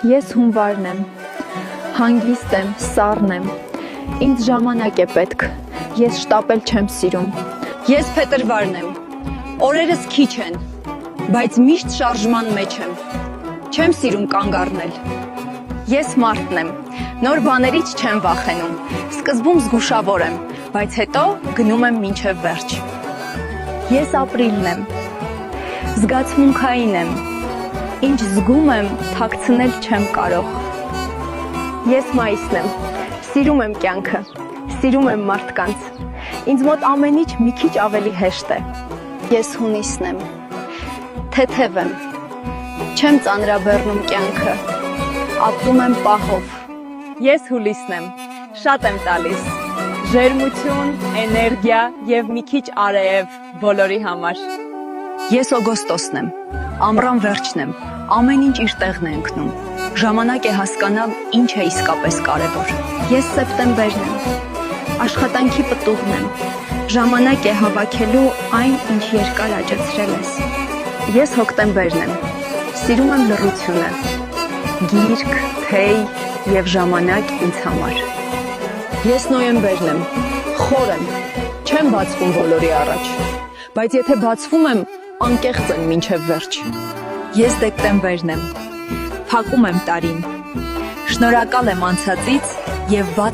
Ես հունվարն եմ, հանգիստ եմ, սառն եմ, ինձ ժամանակ է պետք, ես շտապել չեմ սիրում։ Ես փետրվարն եմ, օրերս քիչ են, բայց միշտ շարժման մեջ եմ, չեմ սիրում կանգ առնել։ Ես մարտն եմ, նոր բաներից չեմ վախենում, սկզբում զգուշավոր եմ, բայց հետո գնում եմ մինչև վերջ։ Ես ապրիլն եմ, զգացմունքային եմ, ինչ զգում եմ, թաքցնել չեմ կարող։ Ես մայիսն եմ, սիրում եմ կյանքը, սիրում եմ մարդկանց, ինձ մոտ ամեն ինչ մի քիչ ավելի հեշտ է։ Ես հունիսն եմ, թեթև եմ, չեմ ծանրաբեռնում կյանքը, ապրում եմ պահով։ Ես հուլիսն եմ, շատ եմ տալիս, ջերմություն, էներգիա և մի քիչ արև բոլորի համար։ Ես օգոստոսն եմ, ամռան վերջն եմ, ամեն ինչ իր տեղն է ընկնում, ժամանակ է հասկանալ ինչ է իսկապես կարևոր։ Ես սեպտեմբերն եմ, աշխատանքի պտուղն եմ, ժամանակ է հավաքելու այն, ինչ երկար աճեցրել ես։ Ես հոկտեմբերն եմ, սիրում եմ լռությունը, գիրք, թեյ և ժամանակ ինձ համար։ Ես նոյեմբերն եմ, խոր եմ, չեմ բացվում բոլորի առաջ, բայց եթե բացվում եմ, անկեղծ եմ մինչև վերջ։ Ես դեկտեմբերն եմ, փակում եմ տարին, շնորհակալ եմ անցածից և բաց